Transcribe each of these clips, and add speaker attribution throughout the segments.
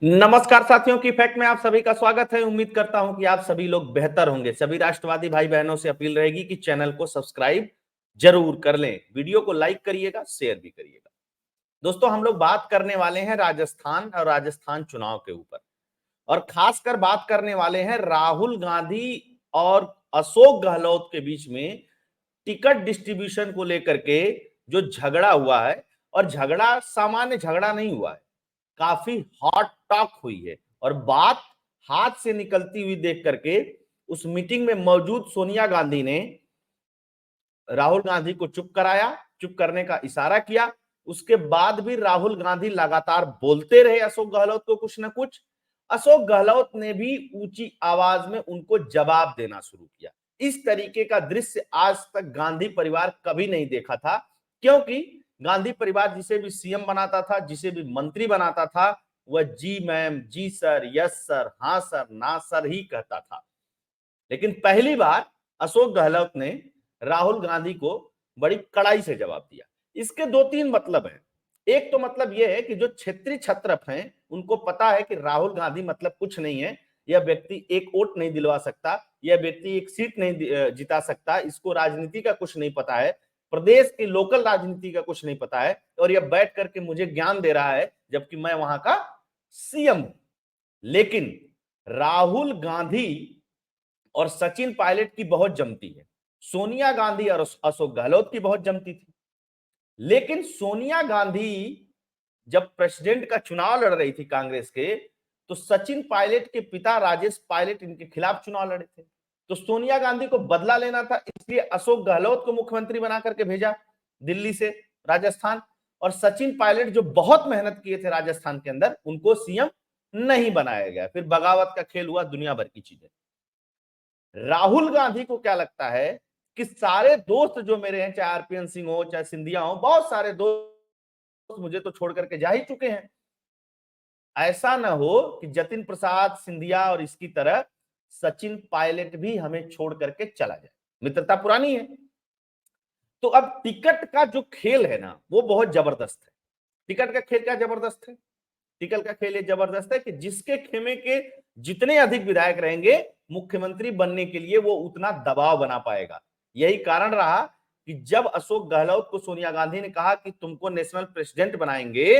Speaker 1: नमस्कार साथियों की फैक्ट में आप सभी का स्वागत है। उम्मीद करता हूं कि आप सभी लोग बेहतर होंगे। सभी राष्ट्रवादी भाई बहनों से अपील रहेगी कि चैनल को सब्सक्राइब जरूर कर लें, वीडियो को लाइक करिएगा, शेयर भी करिएगा। दोस्तों, हम लोग बात करने वाले हैं राजस्थान और राजस्थान चुनाव के ऊपर, और खासकर बात करने वाले हैं राहुल गांधी और अशोक गहलोत के बीच में टिकट डिस्ट्रीब्यूशन को लेकर के जो झगड़ा हुआ है। और झगड़ा सामान्य झगड़ा नहीं हुआ है, काफी हॉट टॉक हुई है। और बात हाथ से निकलती हुई देख करके उस मीटिंग में मौजूद सोनिया गांधी ने राहुल गांधी को चुप कराया, चुप करने का इशारा किया। उसके बाद भी राहुल गांधी लगातार बोलते रहे अशोक गहलोत को कुछ ना कुछ। अशोक गहलोत ने भी ऊंची आवाज में उनको जवाब देना शुरू किया। इस तरीके का दृश्य आज तक गांधी परिवार कभी नहीं देखा था, क्योंकि गांधी परिवार जिसे भी सीएम बनाता था, जिसे भी मंत्री बनाता था, वह जी मैम, जी सर, यस सर, हाँ सर, ना सर ही कहता था। लेकिन पहली बार अशोक गहलोत ने राहुल गांधी को बड़ी कड़ाई से जवाब दिया। इसके दो तीन मतलब हैं। एक तो मतलब यह है कि जो क्षेत्रीय छत्रप हैं उनको पता है कि राहुल गांधी मतलब कुछ नहीं है। यह व्यक्ति एक वोट नहीं दिलवा सकता, यह व्यक्ति एक सीट नहीं जिता सकता, इसको राजनीति का कुछ नहीं पता है, प्रदेश की लोकल राजनीति का कुछ नहीं पता है, और यह बैठ करके मुझे ज्ञान दे रहा है जबकि मैं वहां का सीएम हूं। लेकिन राहुल गांधी और सचिन पायलट की बहुत जमती है, सोनिया गांधी और अशोक गहलोत की बहुत जमती थी। लेकिन सोनिया गांधी जब प्रेसिडेंट का चुनाव लड़ रही थी कांग्रेस के, तो सचिन पायलट के पिता राजेश पायलट इनके खिलाफ चुनाव लड़े थे। तो सोनिया गांधी को बदला लेना था, इसलिए अशोक गहलोत को मुख्यमंत्री बना करके भेजा दिल्ली से राजस्थान, और सचिन पायलट जो बहुत मेहनत किए थे राजस्थान के अंदर, उनको सीएम नहीं बनाया गया। फिर बगावत का खेल हुआ, दुनिया भर की चीजें। राहुल गांधी को क्या लगता है कि सारे दोस्त जो मेरे हैं, चाहे आरपीएन सिंह हो, चाहे सिंधिया हो, बहुत सारे दोस्त मुझे तो छोड़ करके जा ही चुके हैं। ऐसा ना हो कि जतिन प्रसाद सिंधिया और इसकी तरह सचिन पायलट भी हमें छोड़ करके चला जाए। मित्रता पुरानी है। तो अब टिकट का जो खेल है ना, वो बहुत जबरदस्त है। टिकट का खेल क्या जबरदस्त है? टिकट का खेल ये जबरदस्त है कि जिसके खेमे के जितने अधिक विधायक रहेंगे, मुख्यमंत्री बनने के लिए वो उतना दबाव बना पाएगा। यही कारण रहा कि जब अशोक गहलोत को सोनिया गांधी ने कहा कि तुमको नेशनल प्रेसिडेंट बनाएंगे,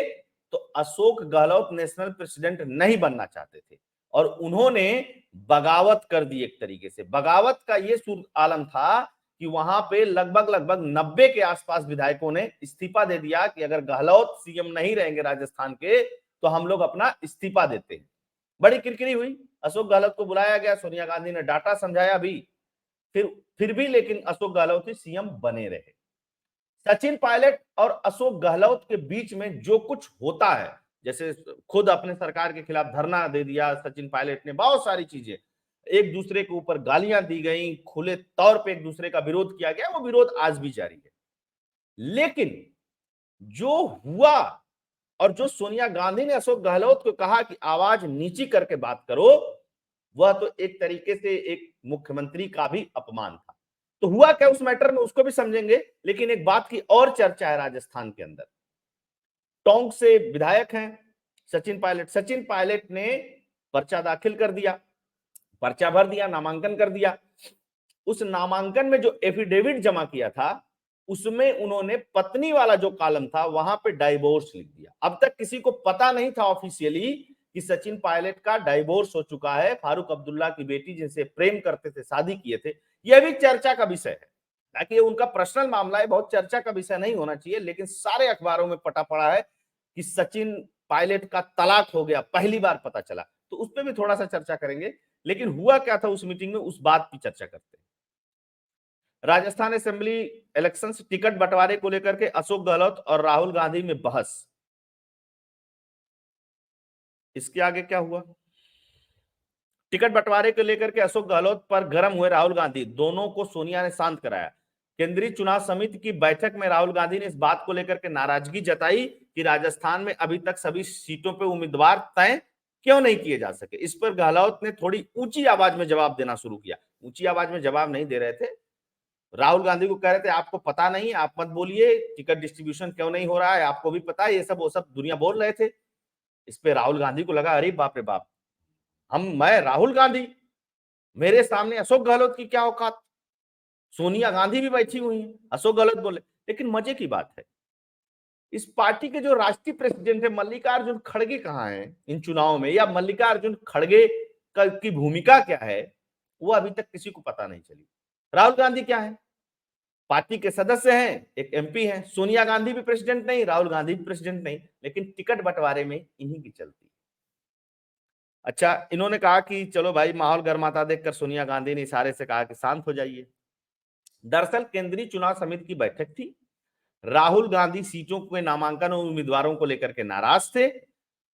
Speaker 1: तो अशोक गहलोत नेशनल प्रेसिडेंट नहीं बनना चाहते थे और उन्होंने बगावत कर दी। एक तरीके से बगावत का ये सूर आलम था कि वहां पे लगभग लगभग 90 के आसपास विधायकों ने इस्तीफा दे दिया कि अगर गहलोत सीएम नहीं रहेंगे राजस्थान के, तो हम लोग अपना इस्तीफा देते हैं। बड़ी किरकिरी हुई, अशोक गहलोत को बुलाया गया, सोनिया गांधी ने डाटा समझाया भी, फिर भी लेकिन अशोक गहलोत ही सीएम बने रहे। सचिन पायलट और अशोक गहलोत के बीच में जो कुछ होता है, जैसे खुद अपने सरकार के खिलाफ धरना दे दिया सचिन पायलट ने, बहुत सारी चीजें, एक दूसरे के ऊपर गालियां दी गई, खुले तौर पे एक दूसरे का विरोध किया गया, वो विरोध आज भी जारी है। लेकिन जो हुआ, और जो सोनिया गांधी ने अशोक गहलोत को कहा कि आवाज नीची करके बात करो, वह तो एक तरीके से एक मुख्यमंत्री का भी अपमान था। तो हुआ क्या उस मैटर में, उसको भी समझेंगे। लेकिन एक बात की और चर्चा है राजस्थान के अंदर। टोंक से विधायक हैं सचिन पायलट ने पर्चा दाखिल कर दिया, पर्चा भर दिया, नामांकन कर दिया। उस नामांकन में जो एफिडेविट जमा किया था, उसमें उन्होंने पत्नी वाला जो कॉलम था वहां पे डाइवोर्स लिख दिया। अब तक किसी को पता नहीं था ऑफिशियली कि सचिन पायलट का डाइवोर्स हो चुका है, फारूक अब्दुल्ला की बेटी जिनसे प्रेम करते थे, शादी किए थे। यह भी चर्चा का विषय है, ताकि ये उनका पर्सनल मामला है, बहुत चर्चा का विषय नहीं होना चाहिए। लेकिन सारे अखबारों में पटा पड़ा है कि सचिन पायलट का तलाक हो गया, पहली बार पता चला। तो उस पर भी थोड़ा सा चर्चा करेंगे। लेकिन हुआ क्या था उस मीटिंग में, उस बात की चर्चा करते हैं। राजस्थान असेंबली इलेक्शंस टिकट बंटवारे को लेकर के अशोक गहलोत और राहुल गांधी में बहस। इसके आगे क्या हुआ? टिकट बंटवारे को लेकर के अशोक गहलोत पर गर्म हुए राहुल गांधी, दोनों को सोनिया ने शांत कराया। केंद्रीय चुनाव समिति की बैठक में राहुल गांधी ने इस बात को लेकर के नाराजगी जताई कि राजस्थान में अभी तक सभी सीटों पर उम्मीदवार तय क्यों नहीं किए जा सके। इस पर गहलोत ने थोड़ी ऊंची आवाज में जवाब देना शुरू किया। ऊंची आवाज में जवाब नहीं दे रहे थे, राहुल गांधी को कह रहे थे आपको पता नहीं, आप मत बोलिए, टिकट डिस्ट्रीब्यूशन क्यों नहीं हो रहा है, आपको भी पता है, ये सब वो सब दुनिया बोल रहे थे। इस पे राहुल गांधी को लगा अरे बाप रे बाप, मैं राहुल गांधी, मेरे सामने अशोक गहलोत की क्या औकात, सोनिया गांधी भी बैठी हुई है, अशोक गहलोत बोले। लेकिन मजे की बात है, इस पार्टी के जो राष्ट्रीय प्रेसिडेंट है मल्लिकार्जुन खड़गे कहाँ हैं इन चुनावों में, या मल्लिकार्जुन खड़गे की भूमिका क्या है, वो अभी तक किसी को पता नहीं चली। राहुल गांधी क्या है, पार्टी के सदस्य हैं, एक एमपी हैं, सोनिया गांधी भी प्रेसिडेंट नहीं, राहुल गांधी भी प्रेसिडेंट नहीं, लेकिन टिकट बंटवारे में इन्हीं की चलती है। अच्छा, इन्होंने कहा कि चलो भाई, माहौल गर्माता देखकर सोनिया गांधी ने इशारे से कहा कि शांत हो जाइए। दरअसल केंद्रीय चुनाव समिति की बैठक थी, राहुल गांधी सीटों के नामांकन और उम्मीदवारों को लेकर के नाराज थे।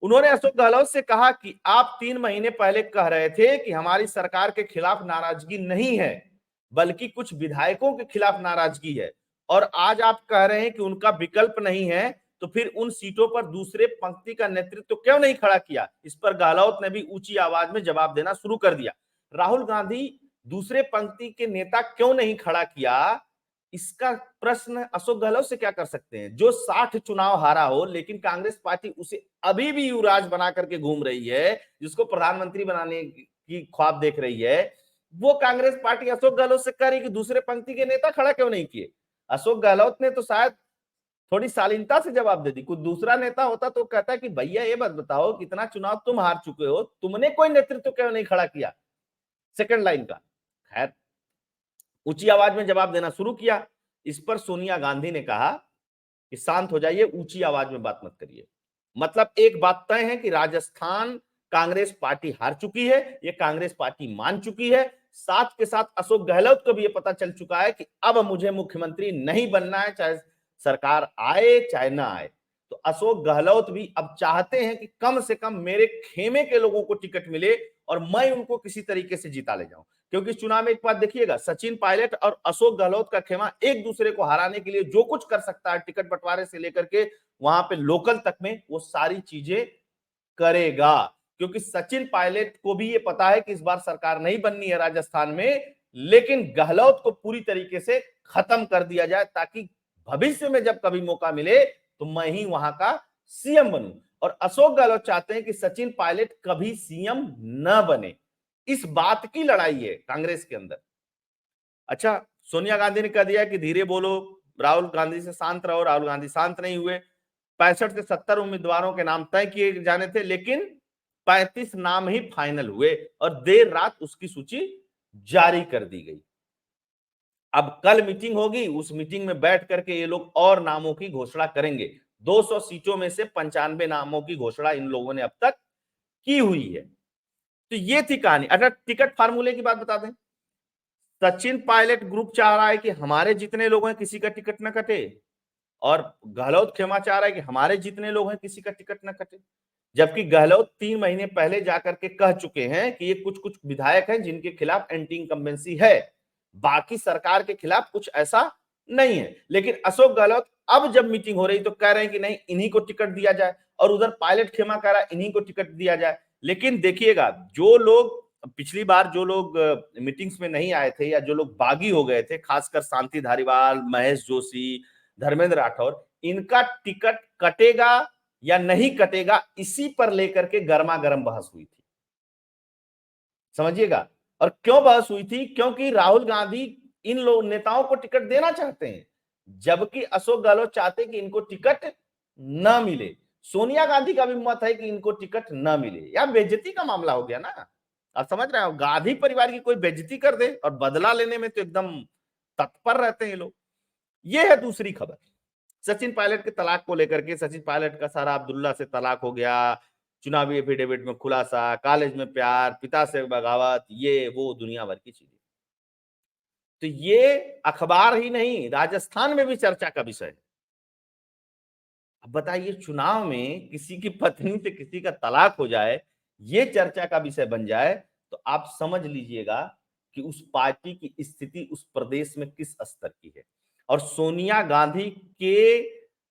Speaker 1: उन्होंने अशोक गहलोत से कहा कि आप 3 महीने पहले कह रहे थे कि हमारी सरकार के खिलाफ नाराजगी नहीं है, बल्कि कुछ विधायकों के खिलाफ नाराजगी है, और आज आप कह रहे हैं कि उनका विकल्प नहीं है, तो फिर उन सीटों पर दूसरे पंक्ति का नेतृत्व तो क्यों नहीं खड़ा किया। इस पर गहलोत ने भी ऊंची आवाज में जवाब देना शुरू कर दिया। राहुल गांधी दूसरे पंक्ति के नेता क्यों नहीं खड़ा किया, इसका प्रश्न अशोक गहलोत से क्या कर सकते हैं, जो 60 चुनाव हारा हो, लेकिन कांग्रेस पार्टी उसे अभी भी युवराज बना करके घूम रही है, जिसको प्रधानमंत्री बनाने की ख्वाब देख रही है, वो कांग्रेस पार्टी अशोक गहलोत से कह रही कि दूसरे पंक्ति के नेता खड़ा क्यों नहीं किए। अशोक गहलोत ने तो शायद थोड़ी शालीनता से जवाब दे दी, कोई दूसरा नेता होता तो कहता है कि भैया ये बात बताओ, कितना चुनाव तुम हार चुके हो, तुमने कोई नेतृत्व क्यों नहीं खड़ा किया सेकंड लाइन का। खैर, ऊंची आवाज में जवाब देना शुरू किया। इस पर सोनिया गांधी ने कहा कि शांत हो जाइए, ऊंची आवाज में बात मत करिए। मतलब एक बात तय है कि राजस्थान कांग्रेस पार्टी हार चुकी है, ये कांग्रेस पार्टी मान चुकी है। साथ के साथ अशोक गहलोत को भी ये पता चल चुका है कि अब मुझे मुख्यमंत्री नहीं बनना है, चाहे सरकार आए चाहे ना आए। तो अशोक गहलोत भी अब चाहते हैं कि कम से कम मेरे खेमे के लोगों को टिकट मिले और मैं उनको किसी तरीके से जिता ले जाऊं। क्योंकि चुनाव में एक बात देखिएगा, सचिन पायलट और अशोक गहलोत का खेमा एक दूसरे को हराने के लिए जो कुछ कर सकता है, टिकट बंटवारे से लेकर के वहां पे लोकल तक में, वो सारी चीजें करेगा। क्योंकि सचिन पायलट को भी ये पता है कि इस बार सरकार नहीं बननी है राजस्थान में, लेकिन गहलोत को पूरी तरीके से खत्म कर दिया जाए, ताकि भविष्य में जब कभी मौका मिले तो मैं ही वहां का सीएम बनूं। और अशोक गहलोत चाहते हैं कि सचिन पायलट कभी सीएम न बने। इस बात की लड़ाई है कांग्रेस के अंदर। अच्छा, सोनिया गांधी ने कह दिया कि धीरे बोलो, राहुल गांधी से शांत रहो। राहुल गांधी शांत नहीं हुए। 65 से 70 उम्मीदवारों के नाम तय किए जाने थे, लेकिन 35 नाम ही फाइनल हुए और देर रात उसकी सूची जारी कर दी गई। अब कल मीटिंग होगी, उस मीटिंग में बैठ करके ये लोग और नामों की घोषणा करेंगे। 200 सीटों में से 95 नामों की घोषणा इन लोगों ने अब तक की हुई है। तो ये थी कहानी। अच्छा, टिकट फार्मूले की बात बता दें। सचिन पायलट ग्रुप चाह रहा है कि हमारे जितने लोग हैं किसी का टिकट न कटे, और गहलोत खेमा चाह रहा है कि हमारे जितने लोग हैं किसी का टिकट न कटे। जबकि गहलोत 3 महीने पहले जाकर के कह चुके हैं कि ये कुछ कुछ विधायक हैं जिनके खिलाफ एंटी इनकम्बेंसी है, बाकी सरकार के खिलाफ कुछ ऐसा नहीं है। लेकिन अशोक गहलोत अब जब मीटिंग हो रही तो कह रहे हैं कि नहीं, इन्हीं को टिकट दिया जाए, और उधर पायलट खेमा कह रहा है इन्हीं को टिकट दिया जाए। लेकिन देखिएगा, जो लोग पिछली बार जो लोग मीटिंग्स में नहीं आए थे या जो लोग बागी हो गए थे, खासकर शांति धारीवाल, महेश जोशी, धर्मेंद्र राठौर, इनका टिकट कटेगा या नहीं कटेगा, इसी पर लेकर के गर्मा गर्म बहस हुई थी, समझिएगा। और क्यों बहस हुई थी? क्योंकि राहुल गांधी इन लोग नेताओं को टिकट देना चाहते हैं, जबकि अशोक गहलोत चाहते हैं कि इनको टिकट न मिले। सोनिया गांधी का भी मत है कि इनको टिकट न मिले। यार, बेइज्जती का मामला हो गया ना। आप समझ रहे हो, गांधी परिवार की कोई बेइज्जती कर दे और बदला लेने में तो एकदम तत्पर रहते हैं ये लोग। ये है दूसरी खबर, सचिन पायलट के तलाक को लेकर के। सचिन पायलट का सारा अब्दुल्ला से तलाक हो गया, चुनावी एफिडेविट में खुलासा, कॉलेज में प्यार, पिता से बगावत, ये वो दुनिया भर की चीजें। तो ये अखबार ही नहीं, राजस्थान में भी चर्चा का विषय है। अब बताइए, चुनाव में किसी की पत्नी से किसी का तलाक हो जाए, ये चर्चा का विषय बन जाए, तो आप समझ लीजिएगा कि उस पार्टी की स्थिति उस प्रदेश में किस स्तर की है। और सोनिया गांधी के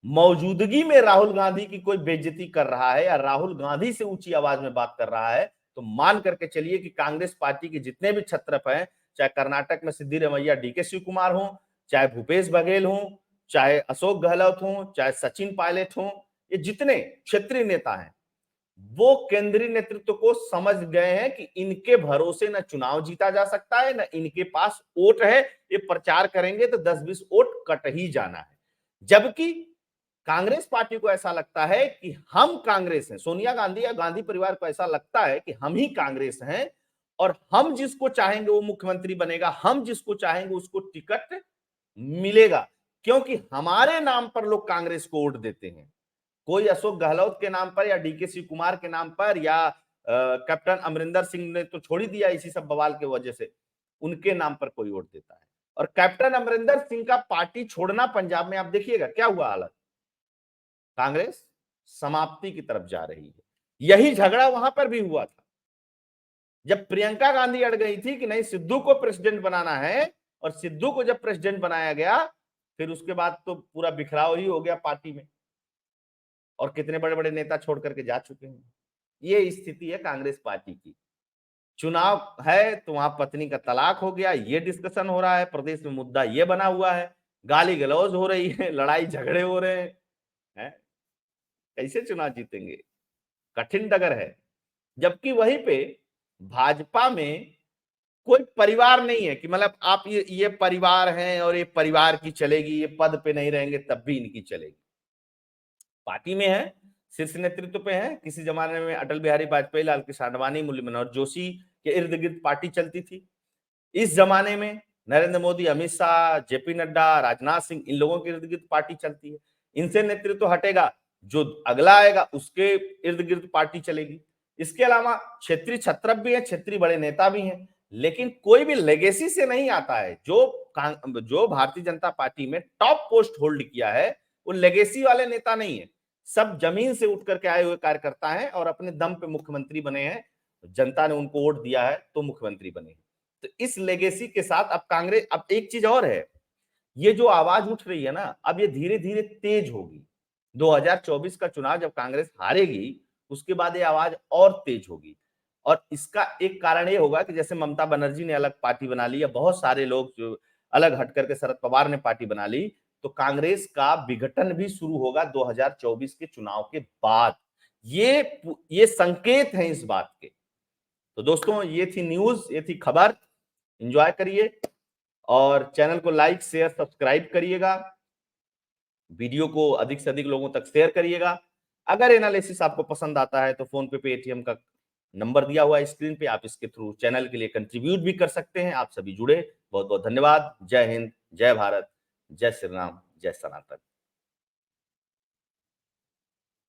Speaker 1: मौजूदगी में राहुल गांधी की कोई बेइज्जती कर रहा है या राहुल गांधी से ऊंची आवाज में बात कर रहा है, तो मान करके चलिए कि कांग्रेस पार्टी के जितने भी छत्रप हैं, चाहे कर्नाटक में सिद्धिरमैया डीके शिव कुमार हो, चाहे भूपेश बघेल हो, चाहे अशोक गहलोत हो, चाहे सचिन पायलट हो, ये जितने क्षेत्रीय नेता हैं, वो केंद्रीय नेतृत्व को समझ गए हैं कि इनके भरोसे न चुनाव जीता जा सकता है, न इनके पास वोट है। ये प्रचार करेंगे तो 10-20 वोट कट ही जाना है। जबकि कांग्रेस पार्टी को ऐसा लगता है कि हम कांग्रेस हैं, सोनिया गांधी या गांधी परिवार को ऐसा लगता है कि हम ही कांग्रेस हैं और हम जिसको चाहेंगे वो मुख्यमंत्री बनेगा, हम जिसको चाहेंगे उसको टिकट मिलेगा, क्योंकि हमारे नाम पर लोग कांग्रेस को वोट देते हैं। कोई अशोक गहलोत के नाम पर या डीके शिव कुमार के नाम पर या कैप्टन अमरिंदर सिंह ने तो छोड़ ही दिया इसी सब बवाल के वजह से, उनके नाम पर कोई वोट देता है। और कैप्टन अमरिंदर सिंह का पार्टी छोड़ना पंजाब में आप देखिएगा क्या हुआ हालत, कांग्रेस समाप्ति की तरफ जा रही है। यही झगड़ा वहां पर भी हुआ था जब प्रियंका गांधी अड़ गई थी कि नहीं सिद्धू को प्रेसिडेंट बनाना है, और सिद्धू को जब प्रेसिडेंट बनाया गया फिर उसके बाद तो पूरा बिखराव ही हो गया पार्टी में, और कितने बड़े बड़े नेता छोड़ करके जा चुके हैं। ये स्थिति है कांग्रेस पार्टी की। चुनाव है तो वहां पत्नी का तलाक हो गया, ये डिस्कशन हो रहा है, प्रदेश में मुद्दा ये बना हुआ है, गाली गलौज हो रही है, लड़ाई झगड़े हो रहे हैं। कैसे चुनाव जीतेंगे, कठिन डगर है। जबकि वहीं पे भाजपा में कोई परिवार नहीं है कि मतलब आप ये परिवार हैं और ये परिवार की चलेगी, ये पद पे नहीं रहेंगे तब भी इनकी चलेगी। पार्टी में है, शीर्ष नेतृत्व पे है। किसी जमाने में अटल बिहारी वाजपेयी, लाल कृष्ण आडवाणी, मुरली मनोहर जोशी के इर्द गिर्द पार्टी चलती थी। इस जमाने में नरेंद्र मोदी, अमित शाह, जेपी नड्डा, राजनाथ सिंह, इन लोगों के इर्द गिर्द पार्टी चलती है। इनसे नेतृत्व हटेगा, जो अगला आएगा उसके इर्द गिर्द पार्टी चलेगी। इसके अलावा क्षेत्रीय छत्रप भी है, क्षेत्रीय बड़े नेता भी हैं, लेकिन कोई भी लेगेसी से नहीं आता है। जो भारतीय जनता पार्टी में टॉप पोस्ट होल्ड किया है वो लेगेसी वाले नेता नहीं है, सब जमीन से उठ करके आए हुए कार्यकर्ता हैं और अपने दम पे मुख्यमंत्री बने हैं। जनता ने उनको वोट दिया है तो मुख्यमंत्री बने हैं। तो इस लेगेसी के साथ अब कांग्रेस, अब एक चीज और है, ये जो आवाज उठ रही है ना, अब ये धीरे धीरे तेज होगी। 2024 का चुनाव जब कांग्रेस हारेगी उसके बाद ये आवाज और तेज होगी। और इसका एक कारण ये होगा कि जैसे ममता बनर्जी ने अलग पार्टी बना ली या बहुत सारे लोग जो अलग हट करके, शरद पवार ने पार्टी बना ली, तो कांग्रेस का विघटन भी शुरू होगा 2024 के चुनाव के बाद। ये संकेत हैं इस बात के। तो दोस्तों ये थी न्यूज, ये थी खबर। एंजॉय करिए और चैनल को लाइक शेयर सब्सक्राइब करिएगा, वीडियो को अधिक से अधिक लोगों तक शेयर करिएगा। अगर एनालिसिस आपको पसंद आता है तो फोन पे पेटीएम का नंबर दिया हुआ है स्क्रीन पे, आप इसके थ्रू चैनल के लिए कंट्रीब्यूट भी कर सकते हैं। आप सभी जुड़े, बहुत बहुत धन्यवाद। जय हिंद, जय भारत, जय श्री राम, जय सनातन।